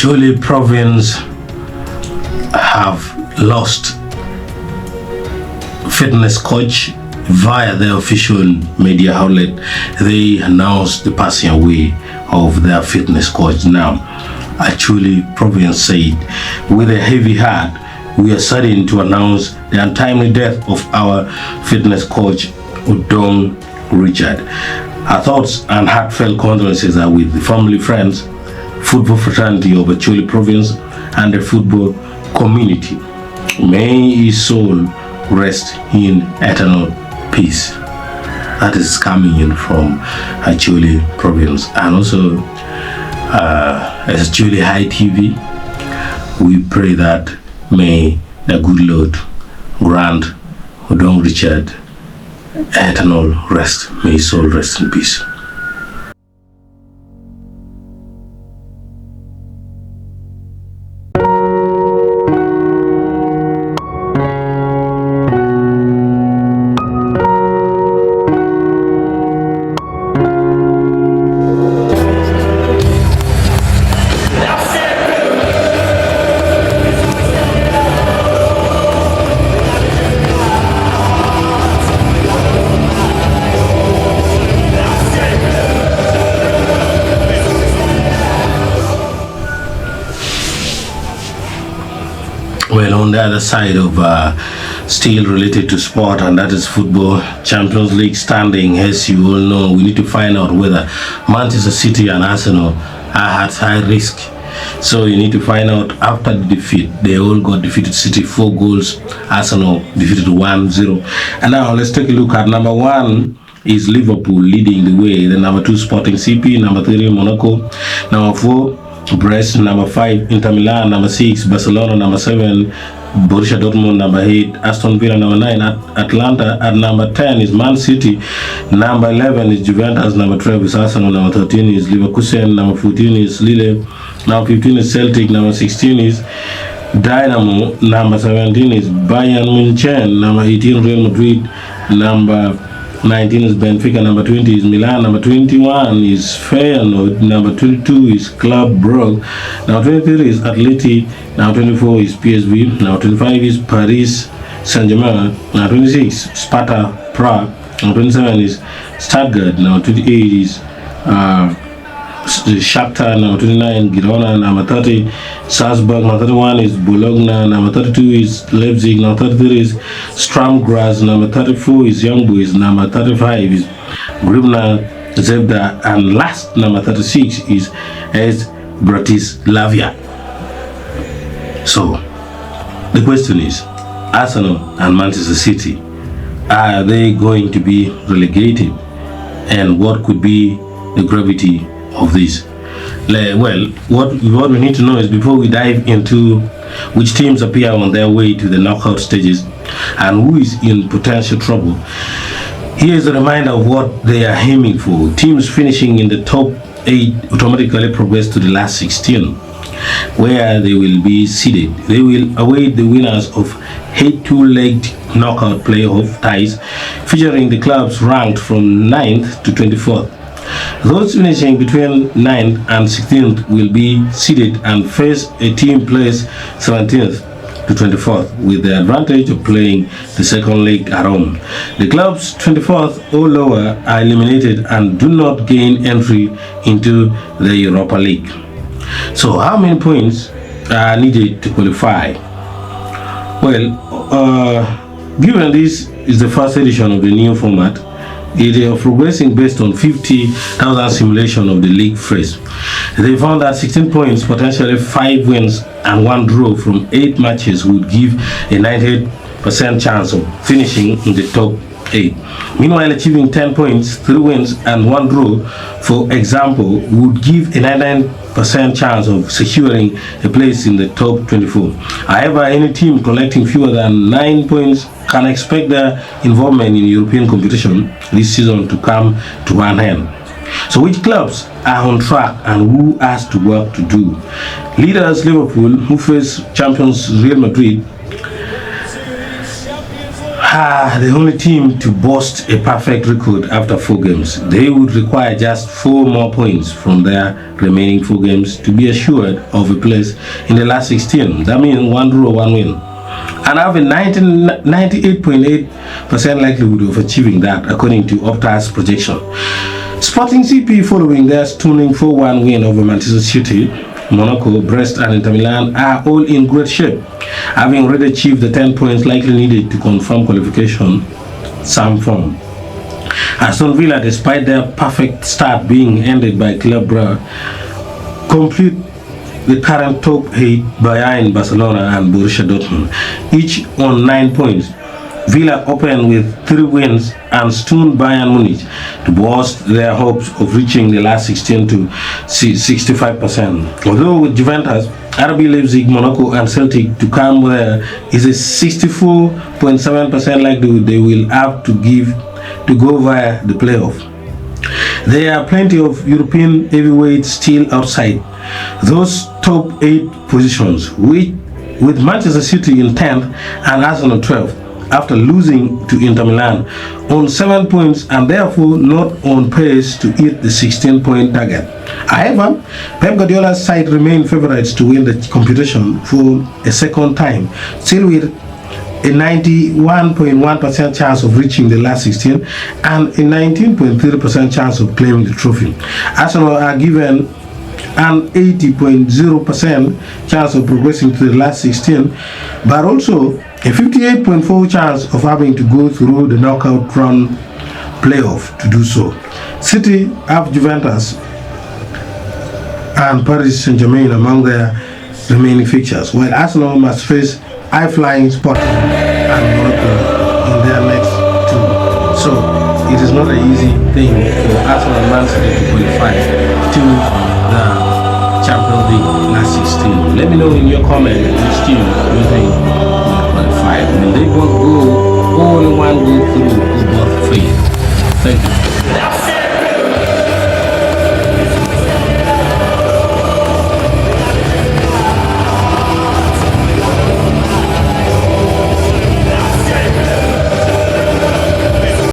Acholi province have lost fitness coach via their official media outlet. They announced the passing away of their fitness coach. Now, Acholi province said, with a heavy heart, we are saddened to announce the untimely death of our fitness coach, Odong Richard. Our thoughts and heartfelt condolences are with the family, friends, football fraternity of Acholi province, and the football community. May his soul rest in eternal peace. That is coming in from Acholi province. And also, as Acholi High TV, we pray that may the good Lord grant Odong Richard eternal rest. May his soul rest in peace. Well, on the other side of still related to sport, and that is football, Champions League standing, as you all know, we need to find out whether Manchester City and Arsenal are at high risk. So you need to find out after the defeat. They all got defeated. City 4 goals, Arsenal defeated 1-0. And now let's take a look at number 1 is Liverpool leading the way. Then number 2 Sporting CP, number 3 Monaco, number 4 Brest, number 5 Inter Milan, number 6 Barcelona, number 7 Borussia Dortmund, number 8 Aston Villa, number 9 Atlanta, at number 10 is Man City, number 11 is Juventus, number 12 is Arsenal, number 13 is Leverkusen, number 14 is Lille, number 15 is Celtic, number 16 is Dynamo, number 17 is Bayern Munich, number 18 Real Madrid, number 19 is Benfica, number 20 is Milan, number 21 is Feyenoord, number 22 is Club Brugge, number 23 is Atleti, number 24 is PSV, number 25 is Paris Saint-Germain, number 26 Sparta Prague, number 27 is Stuttgart, number 28 is Shakhtar, number 29 Girona, number 30 Salzburg, number 31 is Bologna, number 32 is Leipzig, number 33 is Sturm Graz, number 34 is Young Boys, number 35 is Gribna Zebda, and last number 36 is Bratislava. So the question is, Arsenal and Manchester City, are they going to be relegated, and what could be the gravity of this? Well, what we need to know is, before we dive into which teams appear on their way to the knockout stages and who is in potential trouble, here is a reminder of what they are aiming for. Teams finishing in the top 8 automatically progress to the last 16, where they will be seeded. They will await the winners of 8 two-legged knockout playoff ties, featuring the clubs ranked from 9th to 24th. Those finishing between 9th and 16th will be seeded and face a team placed 17th to 24th, with the advantage of playing the second leg at home. The clubs 24th or lower are eliminated and do not gain entry into the Europa League. So how many points are needed to qualify? Well, given this is the first edition of the new format, it is progressing based on 50,000 simulation of the league phase. They found that 16 points, potentially 5 wins and 1 draw from 8 matches, would give a 98% chance of finishing in the top 8. Meanwhile, achieving 10 points, 3 wins and 1 draw, for example, would give a 99% chance of securing a place in the top 24. However, any team collecting fewer than 9 points can expect their involvement in European competition this season to come to an end. So which clubs are on track and who has to work to do? Leaders Liverpool, who face champions Real Madrid, the only team to boast a perfect record after 4 games. They would require just 4 more points from their remaining 4 games to be assured of a place in the last 16. That means 1 draw, 1 win. And have a 98.8% likelihood of achieving that, according to Opta's projection. Sporting CP, following their stunning 4-1 win over Manchester City, Monaco, Brest and Inter Milan are all in great shape, having already achieved the 10 points likely needed to confirm qualification some form. Aston Villa, despite their perfect start being ended by Club Brugge, complete the current top 8 behind Barcelona and Borussia Dortmund, each on 9 points. Villa opened with 3 wins and stunned Bayern Munich to boost their hopes of reaching the last 16 to 65%. Although with Juventus, RB Leipzig, Monaco and Celtic to come there is a 64.7% likelihood they will have to go via the playoff. There are plenty of European heavyweights still outside those top 8 positions, with Manchester City in 10th and Arsenal 12th. After losing to Inter Milan on 7 points and therefore not on pace to hit the 16-point target. However, Pep Guardiola's side remain favorites to win the competition for a second time, still with a 91.1% chance of reaching the last 16 and a 19.3% chance of claiming the trophy. Arsenal are given an 80.0% chance of progressing to the last 16, but also a 58.4% chance of having to go through the knockout round playoff to do so. City have Juventus and Paris Saint-Germain among their remaining fixtures, while Arsenal must face high-flying Sporting and Monaco in their next 2. So it is not an easy thing for Arsenal and Man City to qualify to the Champions League last 16. Let me know in your comment which team you think will qualify. Will they both go all in one go through?